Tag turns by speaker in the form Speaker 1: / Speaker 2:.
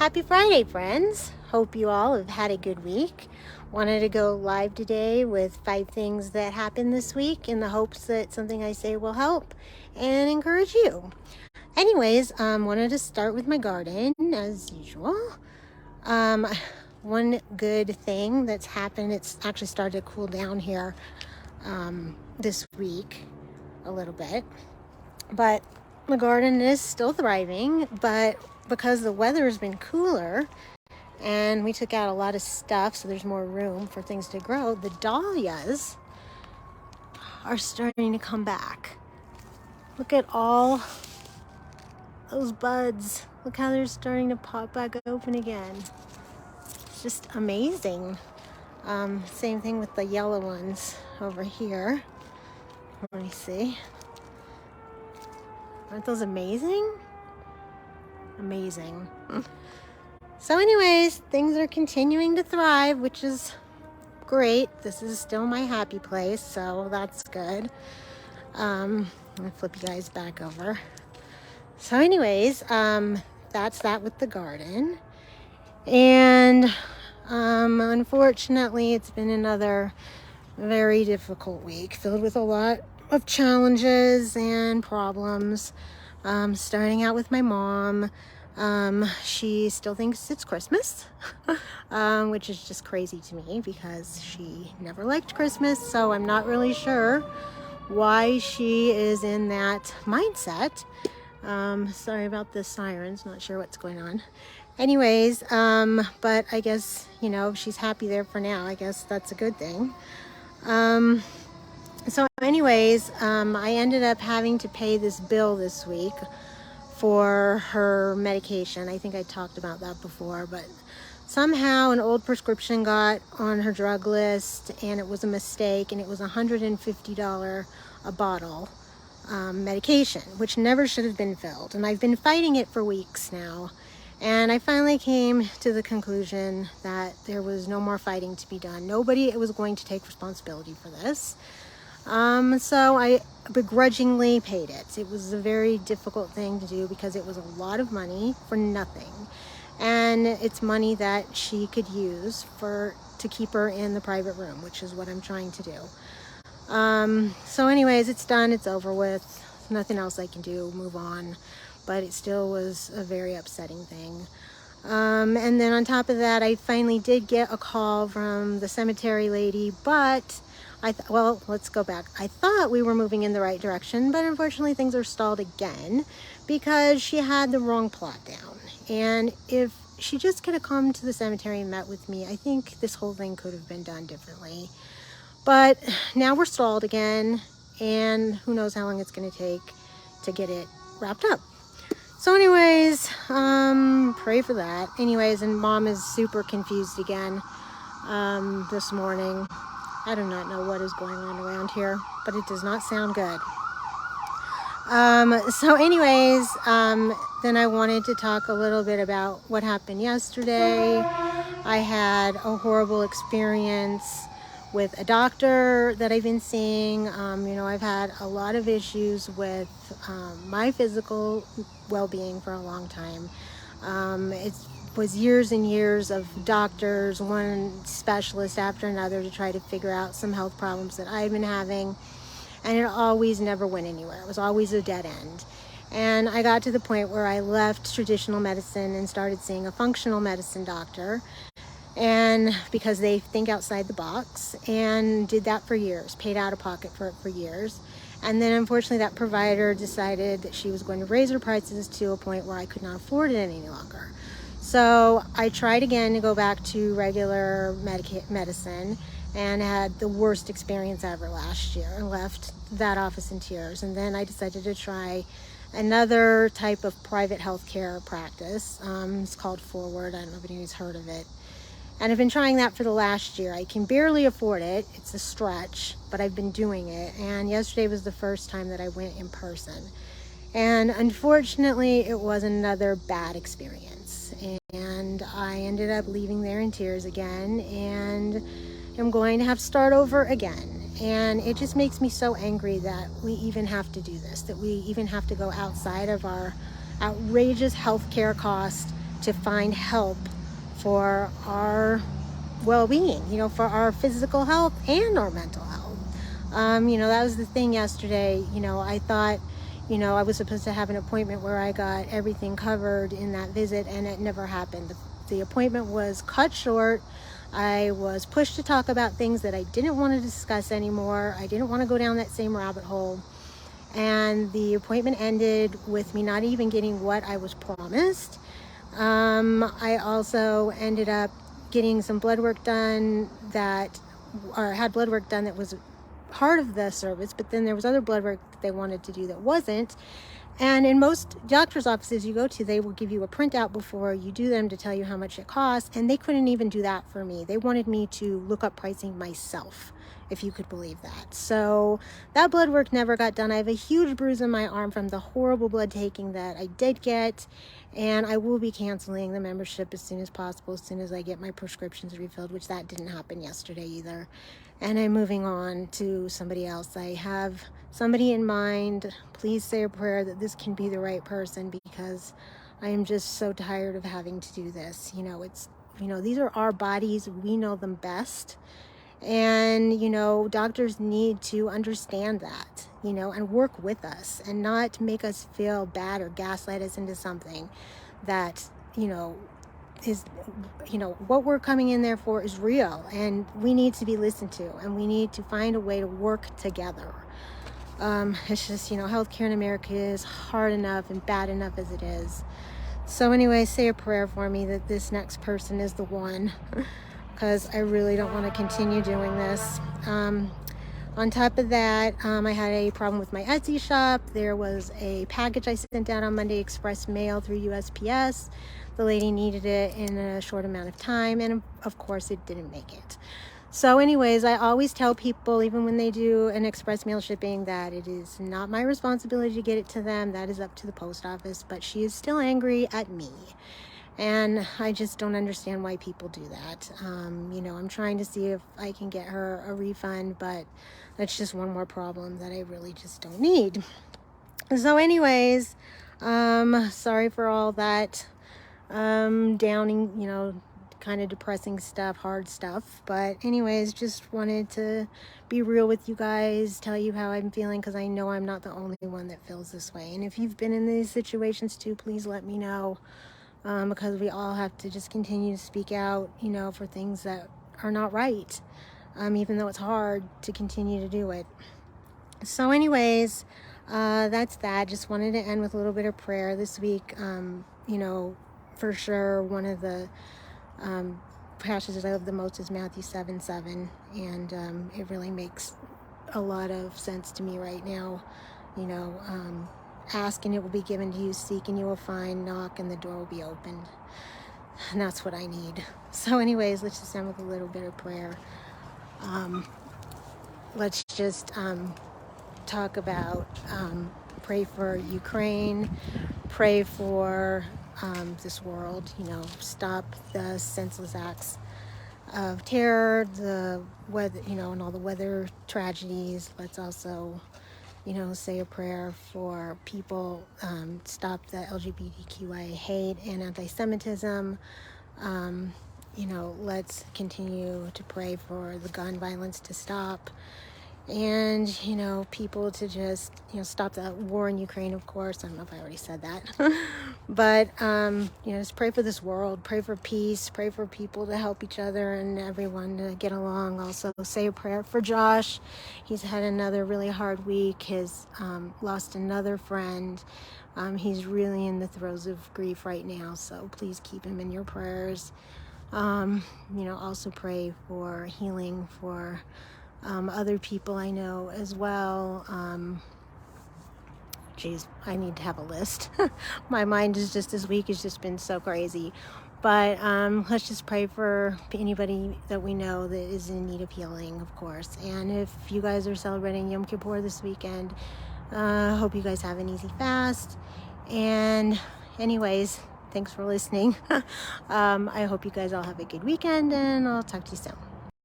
Speaker 1: Happy Friday, friends. Hope you all have had a good week. Wanted to go live today with 5 things that happened this week in the hopes that something I say will help and encourage you. Anyways, wanted to start with my garden as usual. One good thing that's happened, it's actually started to cool down here this week a little bit, but my garden is still thriving, but because the weather has been cooler and we took out a lot of stuff so there's more room for things to grow, the dahlias are starting to come back. Look at all those buds. Look how they're starting to pop back open again. It's just amazing. Same thing with the yellow ones over here. Let me see. Aren't those amazing? Amazing. So anyways, things are continuing to thrive, which is great. This is still my happy place, so that's good. I'm gonna flip you guys back over. So anyways, that's that with the garden. And unfortunately, it's been another very difficult week filled with a lot of challenges and problems. Starting out with my mom. She still thinks it's Christmas, which is just crazy to me because she never liked Christmas, so I'm not really sure why she is in that mindset. Sorry about the sirens, not sure what's going on. Anyways, but I guess, she's happy there for now. I guess that's a good thing. So anyways, I ended up having to pay this bill this week for her medication. I think I talked about that before, but somehow an old prescription got on her drug list and it was a mistake, and it was $150 a bottle medication, which never should have been filled. And I've been fighting it for weeks now. And I finally came to the conclusion that there was no more fighting to be done. Nobody was going to take responsibility for this. So I begrudgingly paid it. It was a very difficult thing to do because it was a lot of money for nothing. And it's money that she could use to keep her in the private room, which is what I'm trying to do. So anyways, it's done, it's over with. Nothing else I can do, move on. But it still was a very upsetting thing. And then on top of that, I finally did get a call from the cemetery lady, but let's go back. I thought we were moving in the right direction, but unfortunately things are stalled again because she had the wrong plot down. And if she just could have come to the cemetery and met with me, I think this whole thing could have been done differently. But now we're stalled again, and who knows how long it's going to take to get it wrapped up. So anyways, pray for that. Anyways, and Mom is super confused again this morning. I do not know what is going on around here, but it does not sound good. So anyways, then I wanted to talk a little bit about what happened yesterday. I had a horrible experience with a doctor that I've been seeing. I've had a lot of issues with my physical well-being for a long time. It was years and years of doctors, one specialist after another, to try to figure out some health problems that I've been having, and it always never went anywhere. It was always a dead end. And I got to the point where I left traditional medicine and started seeing a functional medicine doctor, and because they think outside the box, and did that for years, paid out of pocket for it for years. And then unfortunately that provider decided that she was going to raise her prices to a point where I could not afford it any longer. So I tried again to go back to regular medicine and had the worst experience ever last year and left that office in tears. And then I decided to try another type of private healthcare practice. It's called Forward. I don't know if anyone's heard of it. And I've been trying that for the last year. I can barely afford it. It's a stretch, but I've been doing it. And yesterday was the first time that I went in person. And unfortunately, it was another bad experience. And I ended up leaving there in tears again, and I'm going to have to start over again. And it just makes me so angry that we even have to do this, that we even have to go outside of our outrageous healthcare cost to find help for our well-being, for our physical health and our mental health. That was the thing yesterday. I thought, I was supposed to have an appointment where I got everything covered in that visit, and it never happened. The appointment was cut short. I was pushed to talk about things that I didn't want to discuss anymore. I didn't want to go down that same rabbit hole. And the appointment ended with me not even getting what I was promised. I also ended up getting some blood work done that was part of the service, but then there was other blood work that they wanted to do that wasn't. And in most doctor's offices you go to, they will give you a printout before you do them to tell you how much it costs, and they couldn't even do that for me. They wanted me to look up pricing myself, if you could believe that. So that blood work never got done. I have a huge bruise on my arm from the horrible blood taking that I did get, and I will be canceling the membership as soon as possible, as soon as I get my prescriptions refilled, which that didn't happen yesterday either. And I'm moving on to somebody else. I have somebody in mind. Please say a prayer that this can be the right person, because I am just so tired of having to do this. These are our bodies. We know them best. And, doctors need to understand that, and work with us and not make us feel bad or gaslight us into something that, is, what we're coming in there for is real, and we need to be listened to, and we need to find a way to work together. It's just, healthcare in America is hard enough and bad enough as it is. So anyway, say a prayer for me that this next person is the one, because I really don't want to continue doing this. On top of that, I had a problem with my Etsy shop. There was a package I sent out on Monday, express mail through USPS. The lady needed it in a short amount of time, and of course it didn't make it. So anyways, I always tell people, even when they do an express mail shipping, that it is not my responsibility to get it to them. That is up to the post office, but she is still angry at me. And I just don't understand why people do that. I'm trying to see if I can get her a refund, but that's just one more problem that I really just don't need. So anyways, sorry for all that downing, kind of depressing stuff, hard stuff. But anyways, just wanted to be real with you guys, tell you how I'm feeling, because I know I'm not the only one that feels this way. And if you've been in these situations too, please let me know. Because we all have to just continue to speak out, for things that are not right, even though it's hard to continue to do it. So anyways, that's that. Just wanted to end with a little bit of prayer this week. For sure, one of the passages I love the most is Matthew 7:7, and it really makes a lot of sense to me right now. Ask and it will be given to you, seek and you will find, knock and the door will be opened. And that's what I need. So anyways, let's just end with a little bit of prayer. Let's just talk about, pray for Ukraine, pray for this world, stop the senseless acts of terror, the weather, and all the weather tragedies. Let's also say a prayer for people, stop the LGBTQI hate and anti-Semitism. Let's continue to pray for the gun violence to stop, and, people to just, stop the war in Ukraine, of course. I don't know if I already said that. But, just pray for this world, pray for peace, pray for people to help each other and everyone to get along. Also, say a prayer for Josh. He's had another really hard week. He's lost another friend. He's really in the throes of grief right now, so please keep him in your prayers. Also pray for healing for other people I know as well. I need to have a list. My mind is just, this week has just been so crazy. But let's just pray for anybody that we know that is in need of healing, of course. And if you guys are celebrating Yom Kippur this weekend, hope you guys have an easy fast. And anyways, thanks for listening. I hope you guys all have a good weekend, and I'll talk to you soon.